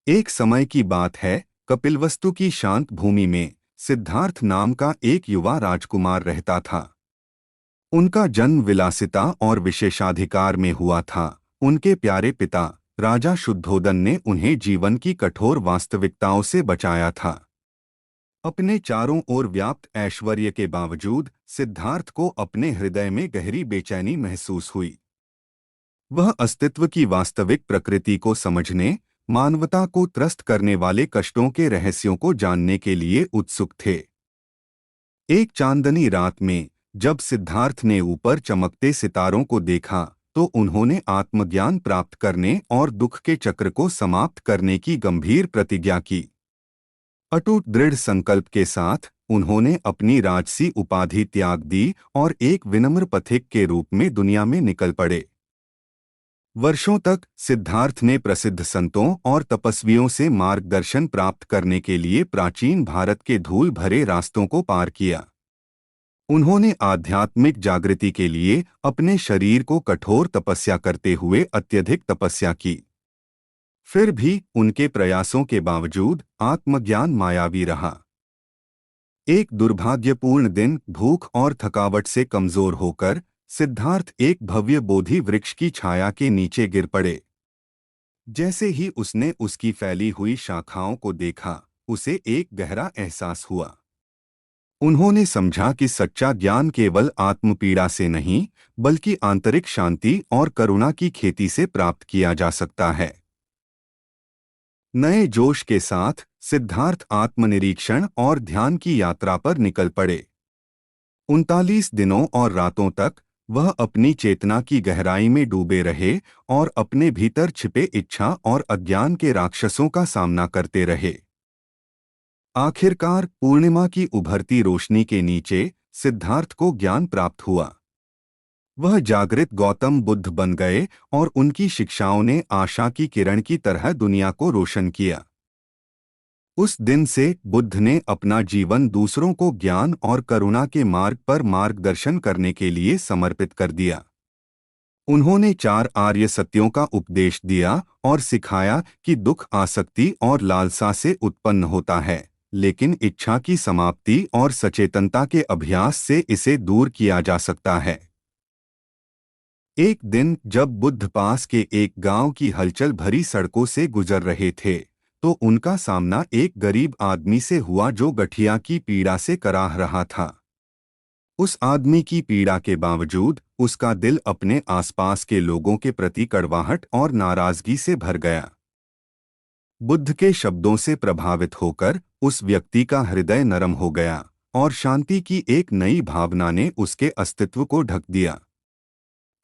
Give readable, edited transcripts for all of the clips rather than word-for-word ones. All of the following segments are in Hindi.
एक समय की बात है, कपिलवस्तु की शांत भूमि में सिद्धार्थ नाम का एक युवा राजकुमार रहता था। उनका जन्म विलासिता और विशेषाधिकार में हुआ था। उनके प्यारे पिता राजा शुद्धोदन ने उन्हें जीवन की कठोर वास्तविकताओं से बचाया था। अपने चारों ओर व्याप्त ऐश्वर्य के बावजूद सिद्धार्थ को अपने हृदय में गहरी बेचैनी महसूस हुई। वह अस्तित्व की वास्तविक प्रकृति को समझने, मानवता को त्रस्त करने वाले कष्टों के रहस्यों को जानने के लिए उत्सुक थे। एक चांदनी रात में जब सिद्धार्थ ने ऊपर चमकते सितारों को देखा, तो उन्होंने आत्मज्ञान प्राप्त करने और दुख के चक्र को समाप्त करने की गंभीर प्रतिज्ञा की। अटूट दृढ़ संकल्प के साथ उन्होंने अपनी राजसी उपाधि त्याग दी और एक विनम्र पथिक के रूप में दुनिया में निकल पड़े। वर्षों तक सिद्धार्थ ने प्रसिद्ध संतों और तपस्वियों से मार्गदर्शन प्राप्त करने के लिए प्राचीन भारत के धूल भरे रास्तों को पार किया। उन्होंने आध्यात्मिक जागृति के लिए अपने शरीर को कठोर तपस्या करते हुए अत्यधिक तपस्या की। फिर भी उनके प्रयासों के बावजूद आत्मज्ञान मायावी रहा। एक दुर्भाग्यपूर्ण दिन भूख और थकावट से कमजोर होकर सिद्धार्थ एक भव्य बोधि वृक्ष की छाया के नीचे गिर पड़े। जैसे ही उसने उसकी फैली हुई शाखाओं को देखा, उसे एक गहरा एहसास हुआ। उन्होंने समझा कि सच्चा ज्ञान केवल आत्मपीड़ा से नहीं, बल्कि आंतरिक शांति और करुणा की खेती से प्राप्त किया जा सकता है। नए जोश के साथ सिद्धार्थ आत्मनिरीक्षण और ध्यान की यात्रा पर निकल पड़े। 39 दिनों और रातों तक वह अपनी चेतना की गहराई में डूबे रहे और अपने भीतर छिपे इच्छा और अज्ञान के राक्षसों का सामना करते रहे। आखिरकार पूर्णिमा की उभरती रोशनी के नीचे सिद्धार्थ को ज्ञान प्राप्त हुआ। वह जागृत गौतम बुद्ध बन गए और उनकी शिक्षाओं ने आशा की किरण की तरह दुनिया को रोशन किया। उस दिन से बुद्ध ने अपना जीवन दूसरों को ज्ञान और करुणा के मार्ग पर मार्गदर्शन करने के लिए समर्पित कर दिया। उन्होंने 4 आर्य सत्यों का उपदेश दिया और सिखाया कि दुख आसक्ति और लालसा से उत्पन्न होता है, लेकिन इच्छा की समाप्ति और सचेतनता के अभ्यास से इसे दूर किया जा सकता है। एक दिन जब बुद्ध पास के एक गांव की हलचल भरी सड़कों से गुजर रहे थे, तो उनका सामना एक गरीब आदमी से हुआ जो गठिया की पीड़ा से कराह रहा था। उस आदमी की पीड़ा के बावजूद उसका दिल अपने आसपास के लोगों के प्रति कड़वाहट और नाराजगी से भर गया। बुद्ध के शब्दों से प्रभावित होकर उस व्यक्ति का हृदय नरम हो गया और शांति की एक नई भावना ने उसके अस्तित्व को ढक दिया।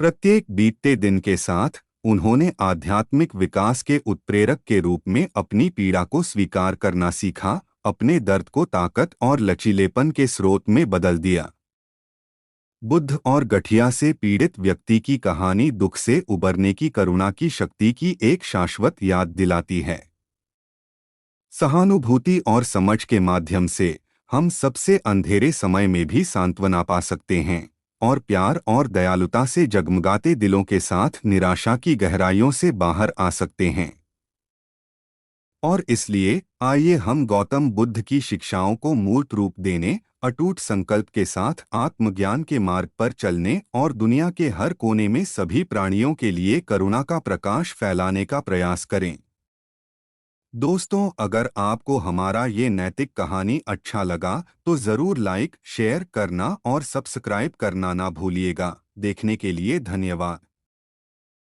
प्रत्येक बीतते दिन के साथ उन्होंने आध्यात्मिक विकास के उत्प्रेरक के रूप में अपनी पीड़ा को स्वीकार करना सीखा, अपने दर्द को ताकत और लचीलेपन के स्रोत में बदल दिया। बुद्ध और गठिया से पीड़ित व्यक्ति की कहानी दुख से उबरने की करुणा की शक्ति की एक शाश्वत याद दिलाती है। सहानुभूति और समझ के माध्यम से हम सबसे अंधेरे समय में भी सांत्वना पा सकते हैं और प्यार और दयालुता से जगमगाते दिलों के साथ निराशा की गहराइयों से बाहर आ सकते हैं। और इसलिए आइए हम गौतम बुद्ध की शिक्षाओं को मूर्त रूप देने, अटूट संकल्प के साथ आत्मज्ञान के मार्ग पर चलने और दुनिया के हर कोने में सभी प्राणियों के लिए करुणा का प्रकाश फैलाने का प्रयास करें। दोस्तों, अगर आपको हमारा ये नैतिक कहानी अच्छा लगा तो ज़रूर लाइक, शेयर करना और सब्सक्राइब करना ना भूलिएगा। देखने के लिए धन्यवाद।